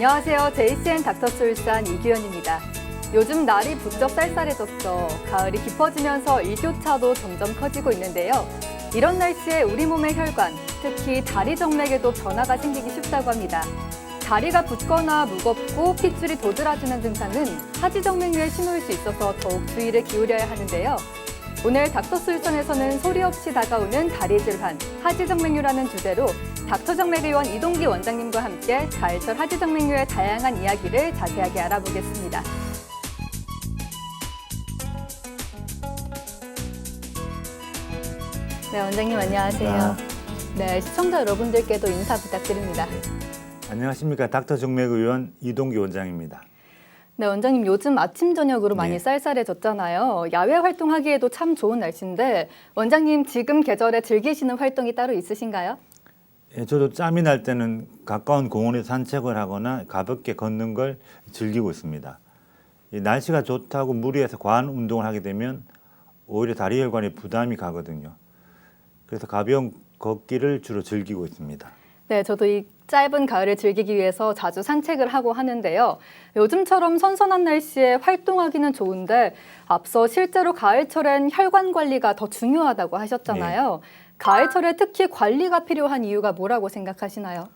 안녕하세요. JCN 닥터솔산 이규현입니다. 요즘 날이 부쩍 쌀쌀해졌죠. 가을이 깊어지면서 일교차도 점점 커지고 있는데요. 이런 날씨에 우리 몸의 혈관, 특히 다리 정맥에도 변화가 생기기 쉽다고 합니다. 다리가 붓거나 무겁고 핏줄이 도드라지는 증상은 하지정맥류의 신호일 수 있어서 더욱 주의를 기울여야 하는데요. 오늘 닥터솔루션에서는 소리 없이 다가오는 다리 질환, 하지정맥류라는 주제로 닥터정맥 의원 이동기 원장님과 함께 가을철 하지정맥류의 다양한 이야기를 자세하게 알아보겠습니다. 네, 원장님 안녕하세요. 네, 시청자 여러분들께도 인사 부탁드립니다. 안녕하십니까. 닥터정맥 의원 이동기 원장입니다. 네, 원장님 요즘 아침 저녁으로 많이 쌀쌀해졌잖아요. 야외 활동하기에도 참 좋은 날씨인데 원장님 지금 계절에 즐기시는 활동이 따로 있으신가요? 예, 저도 짬이 날 때는 가까운 공원에서 산책을 하거나 가볍게 걷는 걸 즐기고 있습니다. 이 날씨가 좋다고 무리해서 과한 운동을 하게 되면 오히려 다리 혈관에 부담이 가거든요. 그래서 가벼운 걷기를 주로 즐기고 있습니다. 네, 저도 이 짧은 가을을 즐기기 위해서 자주 산책을 하고 하는데요. 요즘처럼 선선한 날씨에 활동하기는 좋은데 앞서 실제로 가을철엔 혈관 관리가 더 중요하다고 하셨잖아요. 가을철에 특히 관리가 필요한 이유가 뭐라고 생각하시나요?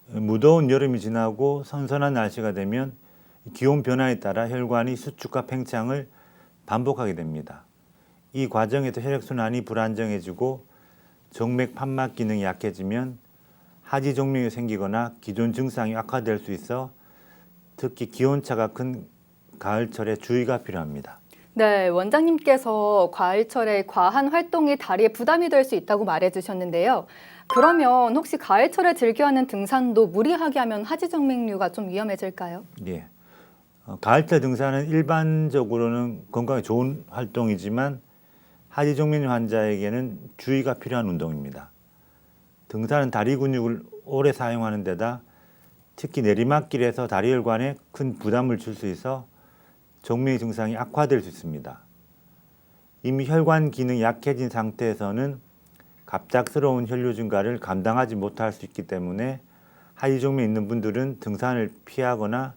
무더운 여름이 지나고 선선한 날씨가 되면 기온 변화에 따라 혈관이 수축과 팽창을 반복하게 됩니다. 이 과정에서 혈액순환이 불안정해지고 정맥 판막 기능이 약해지면 하지정맥이 생기거나 기존 증상이 악화될 수 있어 특히 기온차가 큰 가을철에 주의가 필요합니다. 네, 원장님께서 가을철에 과한 활동이 다리에 부담이 될 수 있다고 말해주셨는데요. 그러면 혹시 가을철에 즐겨하는 등산도 무리하게 하면 하지정맥류가 좀 위험해질까요? 예. 가을철 등산은 일반적으로는 건강에 좋은 활동이지만 하지정맥류 환자에게는 주의가 필요한 운동입니다. 등산은 다리 근육을 오래 사용하는 데다 특히 내리막길에서 다리 혈관에 큰 부담을 줄 수 있어 정맥 증상이 악화될 수 있습니다. 이미 혈관 기능이 약해진 상태에서는 갑작스러운 혈류 증가를 감당하지 못할 수 있기 때문에 하지정맥이 있는 분들은 등산을 피하거나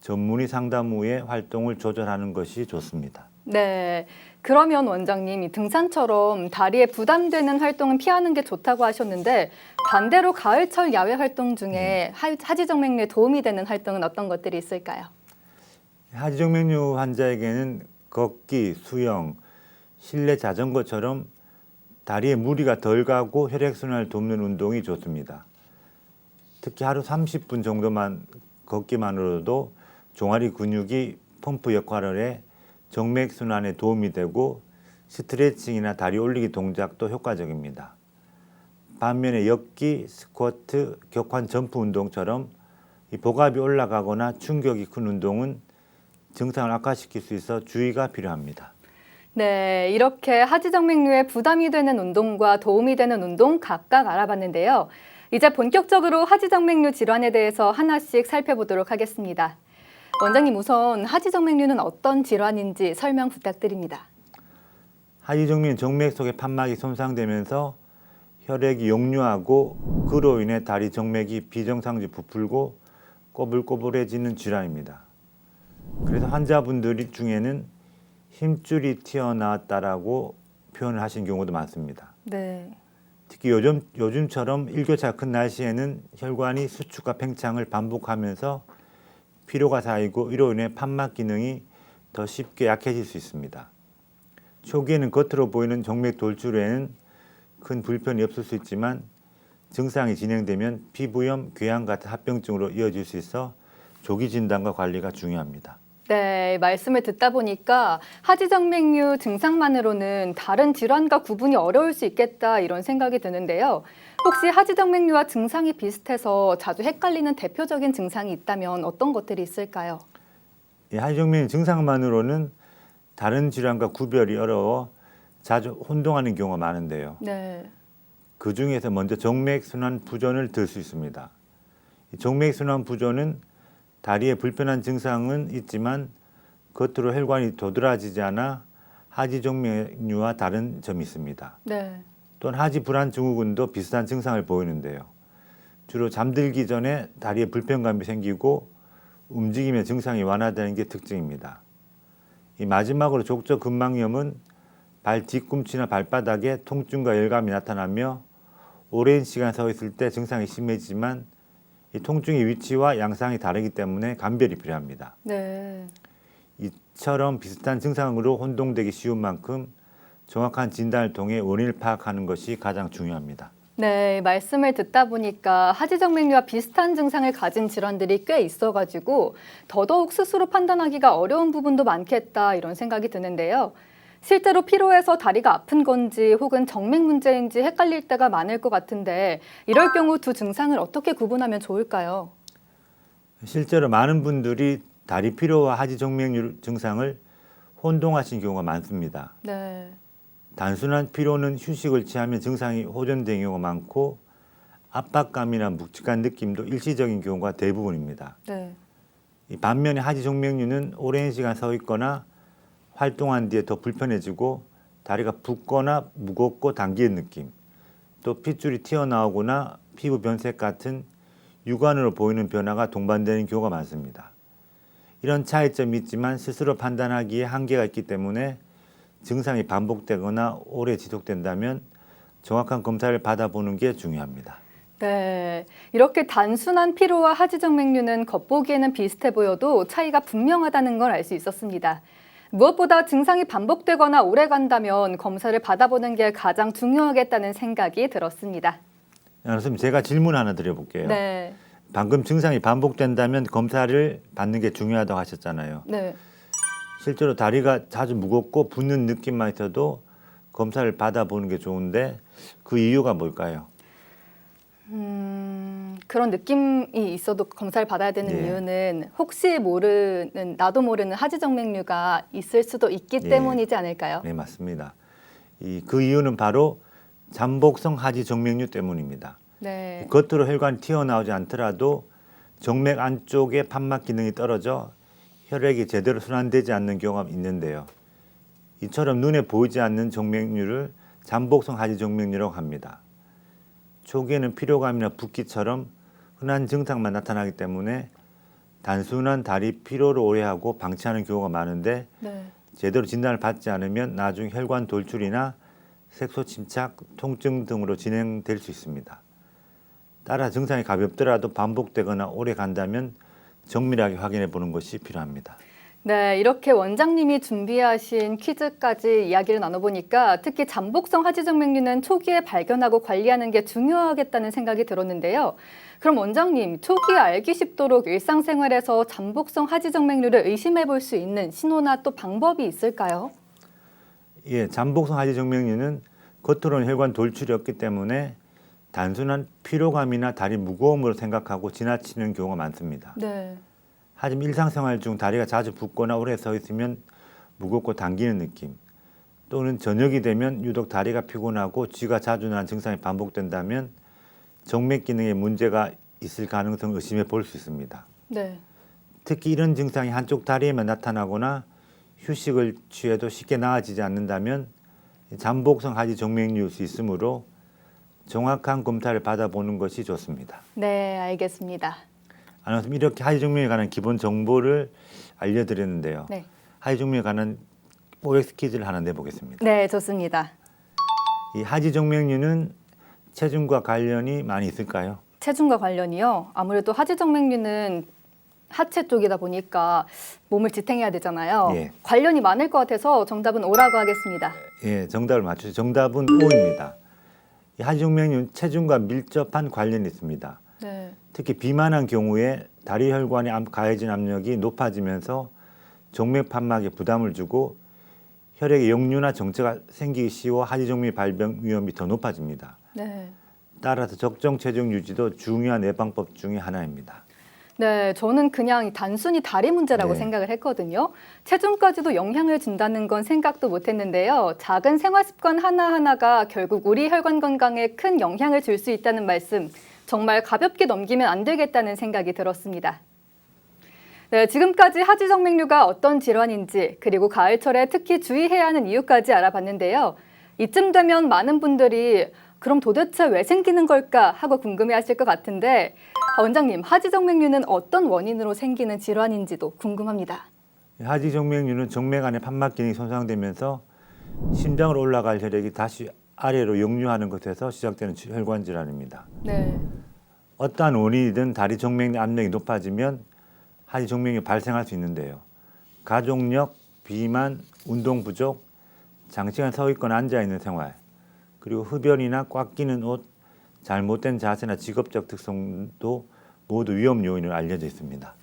전문의 상담 후에 활동을 조절하는 것이 좋습니다. 네, 그러면 원장님 이 등산처럼 다리에 부담되는 활동은 피하는 게 좋다고 하셨는데 반대로 가을철 야외 활동 중에 하지정맥류에 도움이 되는 활동은 어떤 것들이 있을까요? 하지정맥류 환자에게는 걷기, 수영, 실내 자전거처럼 다리에 무리가 덜 가고 혈액순환을 돕는 운동이 좋습니다. 특히 하루 30분 정도만 걷기만으로도 종아리 근육이 펌프 역할을 해 정맥순환에 도움이 되고 스트레칭이나 다리 올리기 동작도 효과적입니다. 반면에 엮기, 스쿼트, 격환 점프 운동처럼 이 복압이 올라가거나 충격이 큰 운동은 증상을 악화시킬 수 있어 주의가 필요합니다. 네, 이렇게 하지정맥류에 부담이 되는 운동과 도움이 되는 운동 각각 알아봤는데요. 이제 본격적으로 하지정맥류 질환에 대해서 하나씩 살펴보도록 하겠습니다. 원장님 우선 하지정맥류는 어떤 질환인지 설명 부탁드립니다. 하지정맥은 정맥 속의 판막이 손상되면서 혈액이 역류하고 그로 인해 다리 정맥이 비정상적으로 부풀고 꼬불꼬불해지는 질환입니다. 그래서 환자분들 중에는 힘줄이 튀어나왔다라고 표현을 하신 경우도 많습니다. 네. 특히 요즘처럼 일교차가 큰 날씨에는 혈관이 수축과 팽창을 반복하면서 피로가 쌓이고 이로 인해 판막 기능이 더 쉽게 약해질 수 있습니다. 초기에는 겉으로 보이는 정맥 돌출에는 큰 불편이 없을 수 있지만 증상이 진행되면 피부염, 궤양 같은 합병증으로 이어질 수 있어 조기 진단과 관리가 중요합니다. 네, 말씀을 듣다 보니까 하지정맥류 증상만으로는 다른 질환과 구분이 어려울 수 있겠다 이런 생각이 드는데요. 혹시 하지정맥류와 증상이 비슷해서 자주 헷갈리는 대표적인 증상이 있다면 어떤 것들이 있을까요? 하지정맥 증상만으로는 다른 질환과 구별이 어려워 자주 혼동하는 경우가 많은데요. 네. 그 중에서 먼저 정맥순환 부전을 들 수 있습니다. 정맥순환 부전은 다리에 불편한 증상은 있지만 겉으로 혈관이 도드라지지 않아 하지정맥류와 다른 점이 있습니다. 네. 또한 하지불안 증후군도 비슷한 증상을 보이는데요. 주로 잠들기 전에 다리에 불편감이 생기고 움직임의 증상이 완화되는 게 특징입니다. 이 마지막으로 족저 근막염은 발 뒤꿈치나 발바닥에 통증과 열감이 나타나며 오랜 시간 서 있을 때 증상이 심해지지만 이 통증의 위치와 양상이 다르기 때문에 감별이 필요합니다. 네. 이처럼 비슷한 증상으로 혼동되기 쉬운 만큼 정확한 진단을 통해 원인을 파악하는 것이 가장 중요합니다. 네, 말씀을 듣다 보니까 하지정맥류와 비슷한 증상을 가진 질환들이 꽤 있어가지고 더더욱 스스로 판단하기가 어려운 부분도 많겠다 이런 생각이 드는데요. 실제로 피로해서 다리가 아픈 건지 혹은 정맥 문제인지 헷갈릴 때가 많을 것 같은데 이럴 경우 두 증상을 어떻게 구분하면 좋을까요? 실제로 많은 분들이 다리 피로와 하지정맥류 증상을 혼동하신 경우가 많습니다. 네. 단순한 피로는 휴식을 취하면 증상이 호전되는 경우가 많고 압박감이나 묵직한 느낌도 일시적인 경우가 대부분입니다. 네. 반면에 하지정맥류는 오랜 시간 서 있거나 활동한 뒤에 더 불편해지고 다리가 붓거나 무겁고 당기는 느낌, 또 핏줄이 튀어나오거나 피부 변색 같은 육안으로 보이는 변화가 동반되는 경우가 많습니다. 이런 차이점이 있지만 스스로 판단하기에 한계가 있기 때문에 증상이 반복되거나 오래 지속된다면 정확한 검사를 받아보는 게 중요합니다. 네, 이렇게 단순한 피로와 하지정맥류는 겉보기에는 비슷해 보여도 차이가 분명하다는 걸 알 수 있었습니다. 무엇보다 증상이 반복되거나 오래 간다면 검사를 받아보는 게 가장 중요하겠다는 생각이 들었습니다. 선생님, 제가 질문 하나 드려볼게요. 네. 방금 증상이 반복된다면 검사를 받는 게 중요하다고 하셨잖아요. 네. 실제로 다리가 자주 무겁고 붓는 느낌만 있어도 검사를 받아보는 게 좋은데 그 이유가 뭘까요? 그런 느낌이 있어도 검사를 받아야 되는 예. 이유는 혹시 모르는, 나도 모르는 하지정맥류가 있을 수도 있기 예. 때문이지 않을까요? 네, 맞습니다. 그 이유는 바로 잠복성 하지정맥류 때문입니다. 네. 겉으로 혈관이 튀어나오지 않더라도 정맥 안쪽에 판막 기능이 떨어져 혈액이 제대로 순환되지 않는 경우가 있는데요. 이처럼 눈에 보이지 않는 정맥류를 잠복성 하지정맥류라고 합니다. 초기에는 피로감이나 붓기처럼 흔한 증상만 나타나기 때문에 단순한 다리 피로를 오해하고 방치하는 경우가 많은데 네. 제대로 진단을 받지 않으면 나중 혈관 돌출이나 색소 침착, 통증 등으로 진행될 수 있습니다. 따라 증상이 가볍더라도 반복되거나 오래 간다면 정밀하게 확인해 보는 것이 필요합니다. 네, 이렇게 원장님이 준비하신 퀴즈까지 이야기를 나눠보니까 특히 잠복성 하지정맥류는 초기에 발견하고 관리하는 게 중요하겠다는 생각이 들었는데요. 그럼 원장님, 초기에 알기 쉽도록 일상생활에서 잠복성 하지정맥류를 의심해 볼 수 있는 신호나 또 방법이 있을까요? 예, 잠복성 하지정맥류는 겉으로는 혈관 돌출이 없기 때문에 단순한 피로감이나 다리 무거움으로 생각하고 지나치는 경우가 많습니다. 네. 하지만 일상생활 중 다리가 자주 붓거나 오래 서 있으면 무겁고 당기는 느낌, 또는 저녁이 되면 유독 다리가 피곤하고 쥐가 자주 나는 증상이 반복된다면 정맥 기능에 문제가 있을 가능성을 의심해 볼 수 있습니다. 네. 특히 이런 증상이 한쪽 다리에만 나타나거나 휴식을 취해도 쉽게 나아지지 않는다면 잠복성 하지정맥류일 수 있으므로 정확한 검사를 받아보는 것이 좋습니다. 네, 알겠습니다. 선생님, 이렇게 하지정맥류에 관한 기본 정보를 알려드렸는데요. 네. 하지정맥류에 관한 OX 퀴즈를 하나 내보겠습니다. 네, 좋습니다. 이 하지정맥류는 체중과 관련이 많이 있을까요? 체중과 관련이요. 아무래도 하지정맥류는 하체 쪽이다 보니까 몸을 지탱해야 되잖아요. 예. 관련이 많을 것 같아서 정답은 O라고 하겠습니다. 예, 정답을 맞추죠. 정답은 O입니다. 이 하지정맥류는 체중과 밀접한 관련이 있습니다. 네. 특히 비만한 경우에 다리 혈관에 가해진 압력이 높아지면서 정맥 판막에 부담을 주고 혈액의 역류나 정체가 생기기 쉬워 하지정맥 발병 위험이 더 높아집니다. 네. 따라서 적정 체중 유지도 중요한 예방법 중에 하나입니다. 네, 저는 그냥 단순히 다리 문제라고 네. 생각을 했거든요. 체중까지도 영향을 준다는 건 생각도 못 했는데요. 작은 생활 습관 하나하나가 결국 우리 혈관 건강에 큰 영향을 줄 수 있다는 말씀, 정말 가볍게 넘기면 안 되겠다는 생각이 들었습니다. 네, 지금까지 하지정맥류가 어떤 질환인지 그리고 가을철에 특히 주의해야 하는 이유까지 알아봤는데요. 이쯤 되면 많은 분들이 그럼 도대체 왜 생기는 걸까 하고 궁금해하실 것 같은데 원장님, 하지정맥류는 어떤 원인으로 생기는 질환인지도 궁금합니다. 하지정맥류는 정맥 안의 판막 기능이 손상되면서 심장으로 올라갈 혈액이 다시 아래로 역류하는 것에서 시작되는 혈관 질환입니다. 네. 어떠한 원인이든 다리 정맥류 압력이 높아지면 하지정맥류 발생할 수 있는데요. 가족력, 비만, 운동 부족, 장시간 서 있거나 앉아 있는 생활, 그리고 흡연이나 꽉 끼는 옷, 잘못된 자세나 직업적 특성도 모두 위험 요인으로 알려져 있습니다.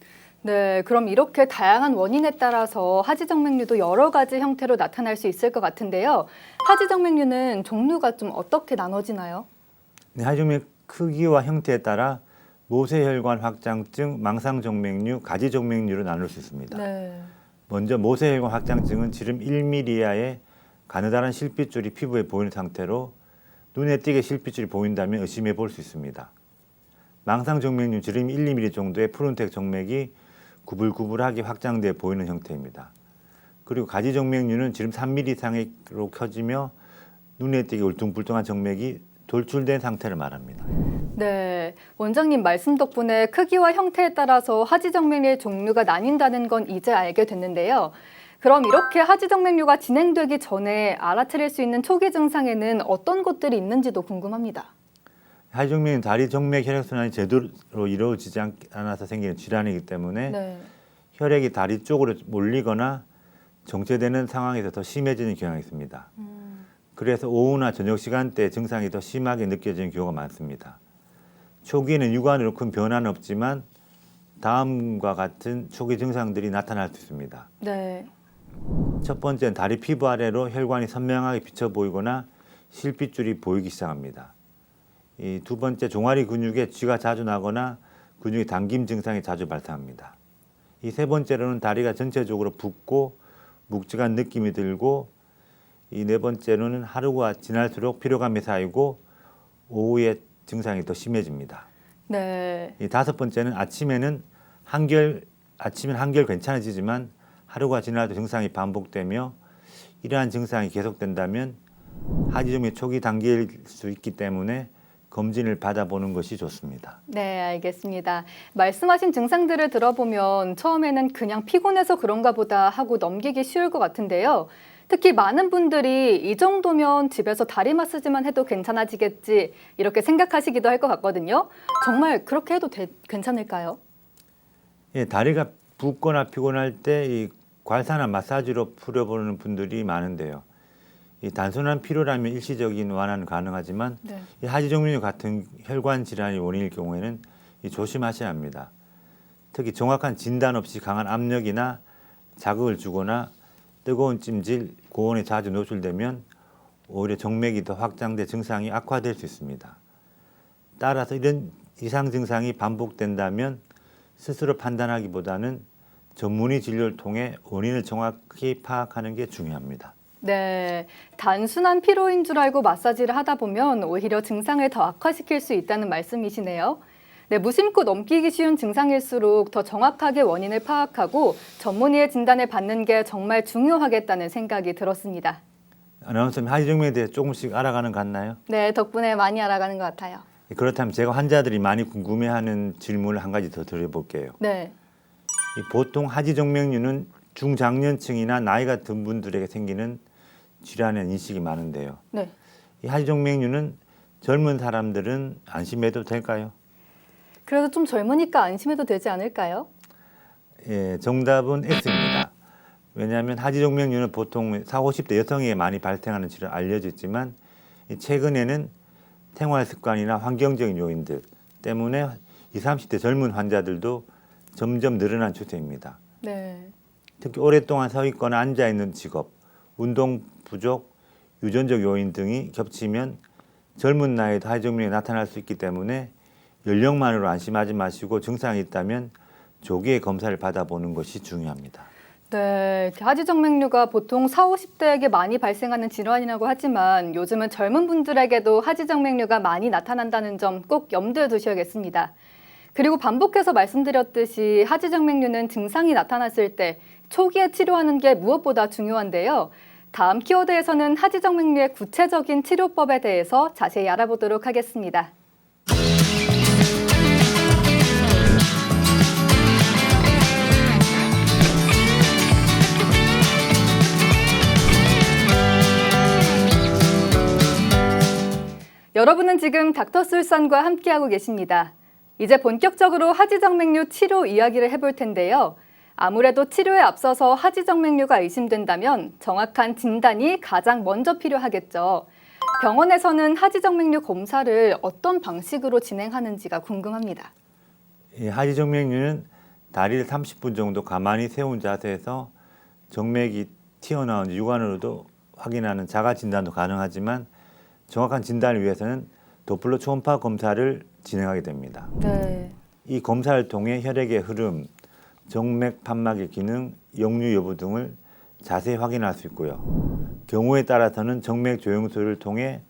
네, 그럼 이렇게 다양한 원인에 따라서 하지정맥류도 여러 가지 형태로 나타날 수 있을 것 같은데요. 하지정맥류는 종류가 좀 어떻게 나눠지나요? 네, 하지정맥 크기와 형태에 따라 모세혈관 확장증, 망상정맥류, 가지정맥류로 나눌 수 있습니다. 네. 먼저 모세혈관 확장증은 지름 1mm 이하의 가느다란 실핏줄이 피부에 보이는 상태로 눈에 띄게 실핏줄이 보인다면 의심해 볼 수 있습니다. 망상정맥류 지름 1~2mm 정도의 푸른색 정맥이 구불구불하게 확장돼 보이는 형태입니다. 그리고 가지정맥류는 지름 3mm 이상으로 커지며 눈에 띄게 울퉁불퉁한 정맥이 돌출된 상태를 말합니다. 네, 원장님 말씀 덕분에 크기와 형태에 따라서 하지정맥류의 종류가 나뉜다는 건 이제 알게 됐는데요. 그럼 이렇게 하지정맥류가 진행되기 전에 알아차릴 수 있는 초기 증상에는 어떤 것들이 있는지도 궁금합니다. 하지정맥류는 다리 정맥 혈액순환이 제대로 이루어지지 않아서 생기는 질환이기 때문에 네. 혈액이 다리 쪽으로 몰리거나 정체되는 상황에서 더 심해지는 경향이 있습니다. 그래서 오후나 저녁 시간대에 증상이 더 심하게 느껴지는 경우가 많습니다. 초기에는 육안으로 큰 변화는 없지만 다음과 같은 초기 증상들이 나타날 수 있습니다. 네. 첫 번째는 다리 피부 아래로 혈관이 선명하게 비쳐 보이거나 실핏줄이 보이기 시작합니다. 이 두 번째, 종아리 근육에 쥐가 자주 나거나 근육의 당김 증상이 자주 발생합니다. 이 세 번째로는 다리가 전체적으로 붓고 묵직한 느낌이 들고, 이 네 번째로는 하루가 지날수록 피로감이 쌓이고 오후에 증상이 더 심해집니다. 네. 이 다섯 번째는 아침에는 한결 괜찮아지지만 하루가 지나도 증상이 반복되며 이러한 증상이 계속된다면 하지정맥 초기 단계일 수 있기 때문에 검진을 받아보는 것이 좋습니다. 네, 알겠습니다. 말씀하신 증상들을 들어보면 처음에는 그냥 피곤해서 그런가 보다 하고 넘기기 쉬울 것 같은데요. 특히 많은 분들이 이 정도면 집에서 다리 마사지만 해도 괜찮아지겠지 이렇게 생각하시기도 할 것 같거든요. 정말 그렇게 해도 괜찮을까요? 예, 다리가 붓거나 피곤할 때 이 괄사나 마사지로 풀어보는 분들이 많은데요. 이 단순한 피로라면 일시적인 완화는 가능하지만 네. 이 하지정맥류 같은 혈관 질환이 원인일 경우에는 조심하셔야 합니다. 특히 정확한 진단 없이 강한 압력이나 자극을 주거나 뜨거운 찜질, 고온에 자주 노출되면 오히려 정맥이 더 확장돼 증상이 악화될 수 있습니다. 따라서 이런 이상 증상이 반복된다면 스스로 판단하기보다는 전문의 진료를 통해 원인을 정확히 파악하는 게 중요합니다. 네, 단순한 피로인 줄 알고 마사지를 하다 보면 오히려 증상을 더 악화시킬 수 있다는 말씀이시네요. 네, 무심코 넘기기 쉬운 증상일수록 더 정확하게 원인을 파악하고 전문의의 진단을 받는 게 정말 중요하겠다는 생각이 들었습니다. 아나운서님, 하지정맥에 대해 조금씩 알아가는 것 같나요? 네, 덕분에 많이 알아가는 것 같아요. 그렇다면 제가 환자들이 많이 궁금해하는 질문을 한 가지 더 드려볼게요. 네, 보통 하지정맥류는 중장년층이나 나이가 든 분들에게 생기는 질환의 인식이 많은데요. 네. 이 하지정맥류는 젊은 사람들은 안심해도 될까요? 그래도 좀 젊으니까 안심해도 되지 않을까요? 예, 정답은 S입니다. 왜냐하면 하지정맥류는 보통 40, 50대 여성에게 많이 발생하는 질환 알려져 있지만 최근에는 생활 습관이나 환경적인 요인들 때문에 20, 30대 젊은 환자들도 점점 늘어난 추세입니다. 네. 특히 오랫동안 서 있거나 앉아 있는 직업, 운동 부족, 유전적 요인 등이 겹치면 젊은 나이에도 하지정맥이 나타날 수 있기 때문에 연령만으로 안심하지 마시고 증상이 있다면 조기에 검사를 받아보는 것이 중요합니다. 네, 하지정맥류가 보통 40, 50대에게 많이 발생하는 질환이라고 하지만 요즘은 젊은 분들에게도 하지정맥류가 많이 나타난다는 점 꼭 염두에 두셔야겠습니다. 그리고 반복해서 말씀드렸듯이 하지정맥류는 증상이 나타났을 때 초기에 치료하는 게 무엇보다 중요한데요. 다음 키워드에서는 하지정맥류의 구체적인 치료법에 대해서 자세히 알아보도록 하겠습니다. 여러분은 지금 닥터술산과 함께하고 계십니다. 이제 본격적으로 하지정맥류 치료 이야기를 해볼 텐데요. 아무래도 치료에 앞서서 하지정맥류가 의심된다면 정확한 진단이 가장 먼저 필요하겠죠. 병원에서는 하지정맥류 검사를 어떤 방식으로 진행하는지가 궁금합니다. 하지정맥류는 다리를 30분 정도 가만히 세운 자세에서 정맥이 튀어나온지 육안으로도 확인하는 자가 진단도 가능하지만 정확한 진단을 위해서는 도플러 초음파 검사를 진행하게 됩니다. 네. 이 검사를 통해 혈액의 흐름, 정맥 판막의 기능, 역류 여부 등을 자세히 확인할 수 있고요. 경우에 따라서는 정맥 조영술을 통해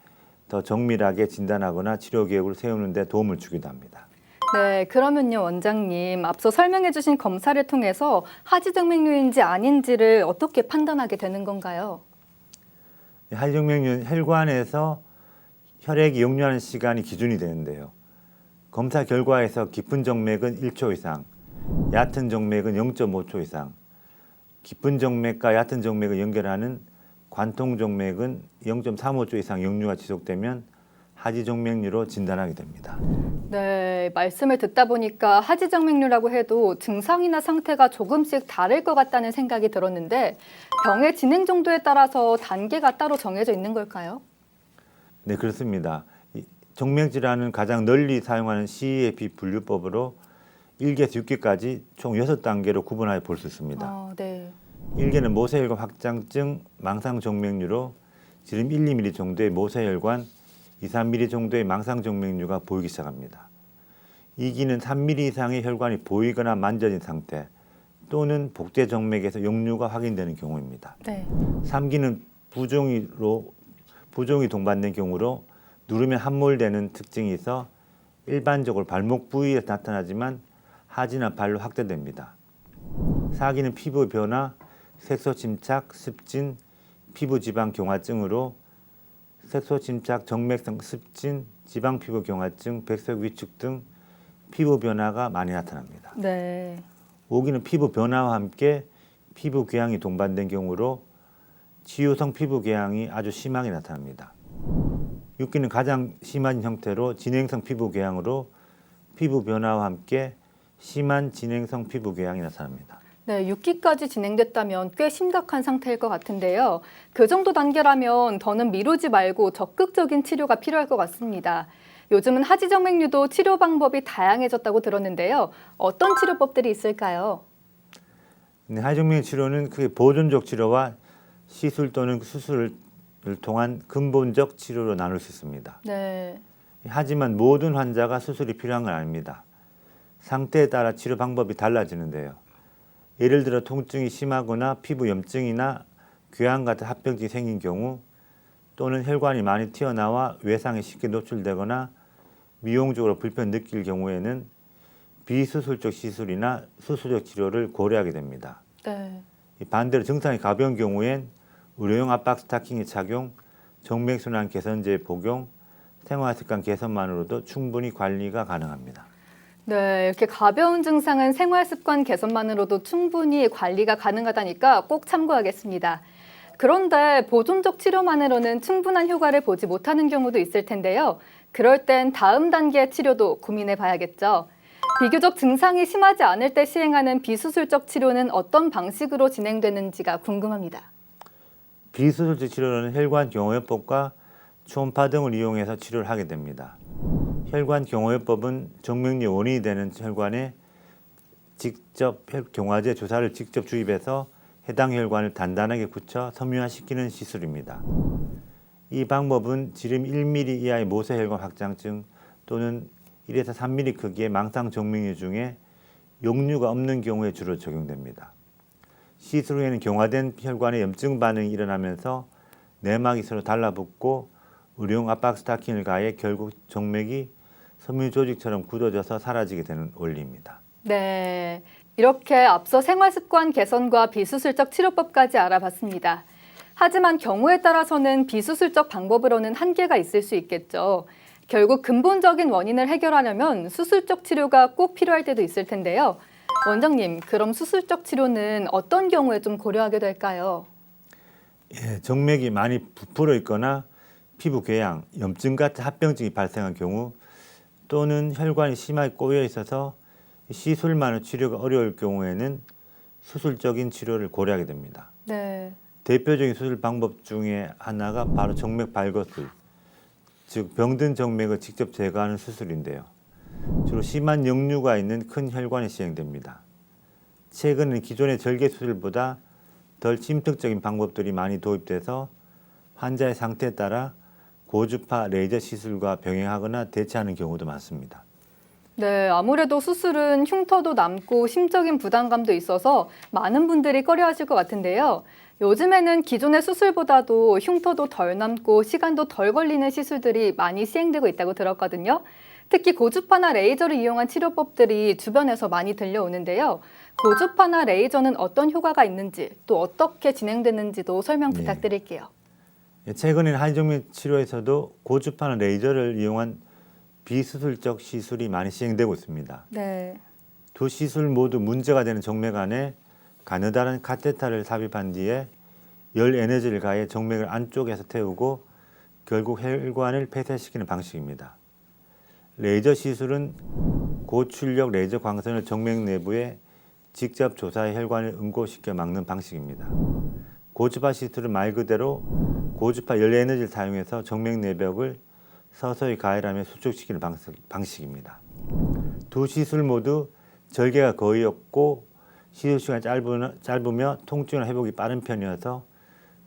더 정밀하게 진단하거나 치료 계획을 세우는 데 도움을 주기도 합니다. 네, 그러면요, 원장님. 앞서 설명해 주신 검사를 통해서 하지정맥류인지 아닌지를 어떻게 판단하게 되는 건가요? 하지정맥류는 혈관에서 혈액이 역류하는 시간이 기준이 되는데요. 검사 결과에서 깊은 정맥은 1초 이상, 얕은 정맥은 0.5초 이상, 깊은 정맥과 얕은 정맥을 연결하는 관통 정맥은 0.35초 이상 역류가 지속되면 하지정맥류로 진단하게 됩니다. 네, 말씀을 듣다 보니까 하지정맥류라고 해도 증상이나 상태가 조금씩 다를 것 같다는 생각이 들었는데 병의 진행 정도에 따라서 단계가 따로 정해져 있는 걸까요? 네, 그렇습니다. 정맥 질환은 가장 널리 사용하는 CEAP 분류법으로 1기에서 6기까지 총 6단계로 구분하여 볼 수 있습니다. 네. 1기는 모세혈관 확장증 망상정맥류로 지름 1, 2mm 정도의 모세혈관, 2, 3mm 정도의 망상정맥류가 보이기 시작합니다. 2기는 3mm 이상의 혈관이 보이거나 만져진 상태 또는 복제정맥에서 역류가 확인되는 경우입니다. 네. 3기는 부종이 동반된 경우로 누르면 함몰되는 특징이 있어 일반적으로 발목 부위에 나타나지만 하지나 발로 확대됩니다. 4기는 피부 변화, 색소 침착, 습진, 피부 지방 경화증으로 색소 침착, 정맥성 습진, 지방 피부 경화증, 백석 위축 등 피부 변화가 많이 나타납니다. 네. 5기는 피부 변화와 함께 피부 궤양이 동반된 경우로 치유성 피부 궤양이 아주 심하게 나타납니다. 6기는 가장 심한 형태로 진행성 피부 궤양으로 피부 변화와 함께 심한 진행성 피부 궤양이 나타납니다. 네, 6기까지 진행됐다면 꽤 심각한 상태일 것 같은데요. 그 정도 단계라면 더는 미루지 말고 적극적인 치료가 필요할 것 같습니다. 요즘은 하지정맥류도 치료 방법이 다양해졌다고 들었는데요. 어떤 치료법들이 있을까요? 네, 하지정맥류 치료는 크게 보존적 치료와 시술 또는 수술을 통한 근본적 치료로 나눌 수 있습니다. 네. 하지만 모든 환자가 수술이 필요한 건 아닙니다. 상태에 따라 치료 방법이 달라지는데요. 예를 들어 통증이 심하거나 피부 염증이나 궤양 같은 합병증이 생긴 경우 또는 혈관이 많이 튀어나와 외상에 쉽게 노출되거나 미용적으로 불편 느낄 경우에는 비수술적 시술이나 수술적 치료를 고려하게 됩니다. 네. 반대로 증상이 가벼운 경우엔 의료용 압박 스타킹의 착용, 정맥순환 개선제 복용, 생활습관 개선만으로도 충분히 관리가 가능합니다. 네, 이렇게 가벼운 증상은 생활습관 개선만으로도 충분히 관리가 가능하다니까 꼭 참고하겠습니다. 그런데 보존적 치료만으로는 충분한 효과를 보지 못하는 경우도 있을 텐데요. 그럴 땐 다음 단계의 치료도 고민해 봐야겠죠. 비교적 증상이 심하지 않을 때 시행하는 비수술적 치료는 어떤 방식으로 진행되는지가 궁금합니다. 비수술적 치료는 혈관 경호요법과 초음파 등을 이용해서 치료를 하게 됩니다. 혈관 경호요법은 정맥류 원인이 되는 혈관에 직접 경화제 주사를 직접 주입해서 해당 혈관을 단단하게 굳혀 섬유화시키는 시술입니다. 이 방법은 지름 1mm 이하의 모세혈관 확장증 또는 1에서 3mm 크기의 망상 정맥류 중에 역류가 없는 경우에 주로 적용됩니다. 시술 후에는 경화된 혈관에 염증 반응이 일어나면서 내막이 서로 달라붙고 의료용 압박 스타킹을 가해 결국 정맥이 섬유 조직처럼 굳어져서 사라지게 되는 원리입니다. 네, 이렇게 앞서 생활습관 개선과 비수술적 치료법까지 알아봤습니다. 하지만 경우에 따라서는 비수술적 방법으로는 한계가 있을 수 있겠죠. 결국 근본적인 원인을 해결하려면 수술적 치료가 꼭 필요할 때도 있을 텐데요. 원장님, 그럼 수술적 치료는 어떤 경우에 좀 고려하게 될까요? 예, 정맥이 많이 부풀어 있거나 피부 궤양, 염증 같은 합병증이 발생한 경우 또는 혈관이 심하게 꼬여 있어서 시술만으로 치료가 어려울 경우에는 수술적인 치료를 고려하게 됩니다. 네. 대표적인 수술 방법 중에 하나가 바로 정맥 발거술, 즉 병든 정맥을 직접 제거하는 수술인데요. 주로 심한 역류가 있는 큰 혈관에 시행됩니다. 최근에는 기존의 절개 수술보다 덜 침투적인 방법들이 많이 도입돼서 환자의 상태에 따라 고주파 레이저 시술과 병행하거나 대체하는 경우도 많습니다. 네, 아무래도 수술은 흉터도 남고 심적인 부담감도 있어서 많은 분들이 꺼려하실 것 같은데요. 요즘에는 기존의 수술보다도 흉터도 덜 남고 시간도 덜 걸리는 시술들이 많이 시행되고 있다고 들었거든요. 특히 고주파나 레이저를 이용한 치료법들이 주변에서 많이 들려오는데요. 고주파나 레이저는 어떤 효과가 있는지 또 어떻게 진행되는지도 설명 부탁드릴게요. 최근에는 하지정맥 치료에서도 고주파나 레이저를 이용한 비수술적 시술이 많이 시행되고 있습니다. 네. 두 시술 모두 문제가 되는 정맥 안에 가느다란 카테터를 삽입한 뒤에 열 에너지를 가해 정맥을 안쪽에서 태우고 결국 혈관을 폐쇄시키는 방식입니다. 레이저 시술은 고출력 레이저 광선을 정맥 내부에 직접 조사해 혈관을 응고시켜 막는 방식입니다. 고주파 시술은 말 그대로 고주파 열 에너지를 사용해서 정맥 내벽을 서서히 가열하며 수축시키는 방식입니다. 두 시술 모두 절개가 거의 없고 시술 시간이 짧으며 통증 회복이 빠른 편이어서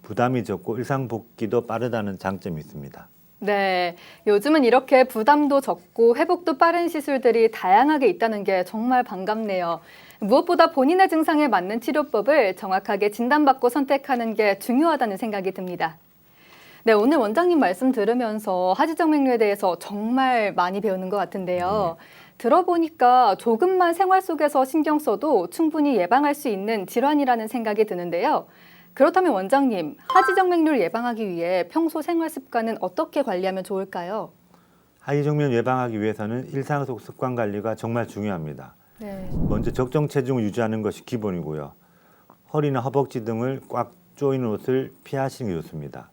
부담이 적고 일상 복귀도 빠르다는 장점이 있습니다. 네, 요즘은 이렇게 부담도 적고 회복도 빠른 시술들이 다양하게 있다는 게 정말 반갑네요. 무엇보다 본인의 증상에 맞는 치료법을 정확하게 진단받고 선택하는 게 중요하다는 생각이 듭니다. 네, 오늘 원장님 말씀 들으면서 하지정맥류에 대해서 정말 많이 배우는 것 같은데요. 들어보니까 조금만 생활 속에서 신경 써도 충분히 예방할 수 있는 질환이라는 생각이 드는데요. 그렇다면 원장님, 하지정맥류를 예방하기 위해 평소 생활 습관은 어떻게 관리하면 좋을까요? 하지정맥 예방하기 위해서는 일상 속 습관 관리가 정말 중요합니다. 네. 먼저 적정 체중을 유지하는 것이 기본이고요. 허리나 허벅지 등을 꽉 조이는 옷을 피하시는 게 좋습니다.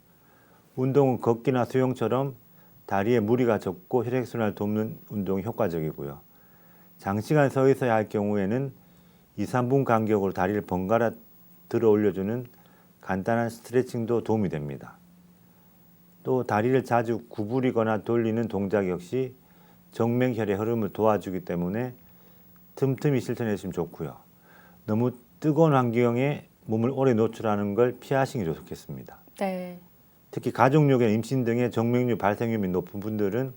운동은 걷기나 수영처럼 다리에 무리가 적고 혈액순환을 돕는 운동이 효과적이고요. 장시간 서 있어야 할 경우에는 2, 3분 간격으로 다리를 번갈아 들어 올려주는 간단한 스트레칭도 도움이 됩니다. 또 다리를 자주 구부리거나 돌리는 동작 역시 정맥혈의 흐름을 도와주기 때문에 틈틈이 실천해 주시면 좋고요. 너무 뜨거운 환경에 몸을 오래 노출하는 걸 피하시는 게 좋겠습니다. 네. 특히 가족력이나 임신 등의 정맥류 발생 위험이 높은 분들은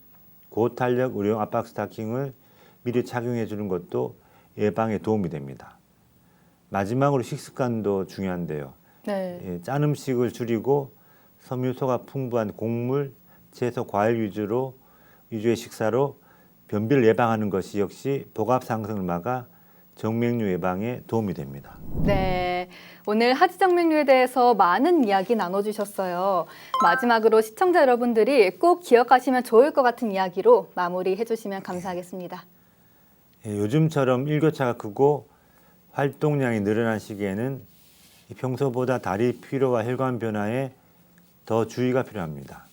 고탄력 의료용 압박 스타킹을 미리 착용해 주는 것도 예방에 도움이 됩니다. 마지막으로 식습관도 중요한데요. 네. 짠 음식을 줄이고 섬유소가 풍부한 곡물, 채소, 과일 위주의 식사로 변비를 예방하는 것이 역시 복압 상승을 막아 정맥류 예방에 도움이 됩니다. 네, 오늘 하지정맥류에 대해서 많은 이야기 나눠주셨어요. 마지막으로 시청자 여러분들이 꼭 기억하시면 좋을 것 같은 이야기로 마무리해 주시면 감사하겠습니다. 요즘처럼 일교차가 크고 활동량이 늘어난 시기에는 평소보다 다리 피로와 혈관 변화에 더 주의가 필요합니다.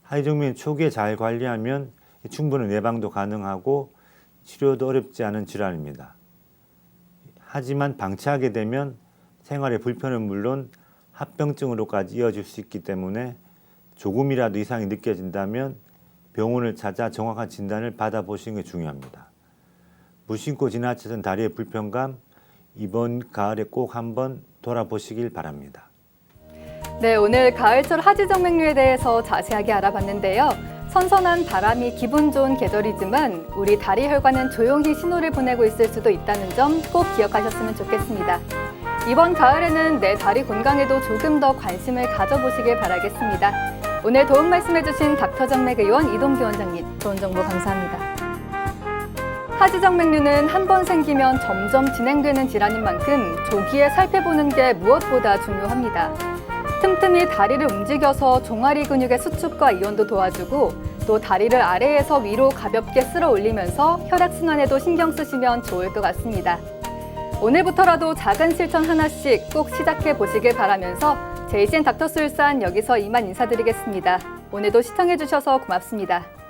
하지정맥 초기에 잘 관리하면 충분한 예방도 가능하고 치료도 어렵지 않은 질환입니다. 하지만 방치하게 되면 생활의 불편은 물론 합병증으로까지 이어질 수 있기 때문에 조금이라도 이상이 느껴진다면 병원을 찾아 정확한 진단을 받아보시는 게 중요합니다. 무심코 지나치던 다리의 불편감, 이번 가을에 꼭 한번 돌아보시길 바랍니다. 네, 오늘 가을철 하지정맥류에 대해서 자세하게 알아봤는데요. 선선한 바람이 기분 좋은 계절이지만 우리 다리 혈관은 조용히 신호를 보내고 있을 수도 있다는 점 꼭 기억하셨으면 좋겠습니다. 이번 가을에는 내 다리 건강에도 조금 더 관심을 가져보시길 바라겠습니다. 오늘 도움 말씀해주신 닥터정맥의원 이동규 원장님, 좋은 정보 감사합니다. 하지정맥류는 한 번 생기면 점점 진행되는 질환인 만큼 조기에 살펴보는 게 무엇보다 중요합니다. 틈틈이 다리를 움직여서 종아리 근육의 수축과 이완도 도와주고 또 다리를 아래에서 위로 가볍게 쓸어 올리면서 혈액순환에도 신경 쓰시면 좋을 것 같습니다. 오늘부터라도 작은 실천 하나씩 꼭 시작해 보시길 바라면서 JCN 닥터스울산 여기서 이만 인사드리겠습니다. 오늘도 시청해 주셔서 고맙습니다.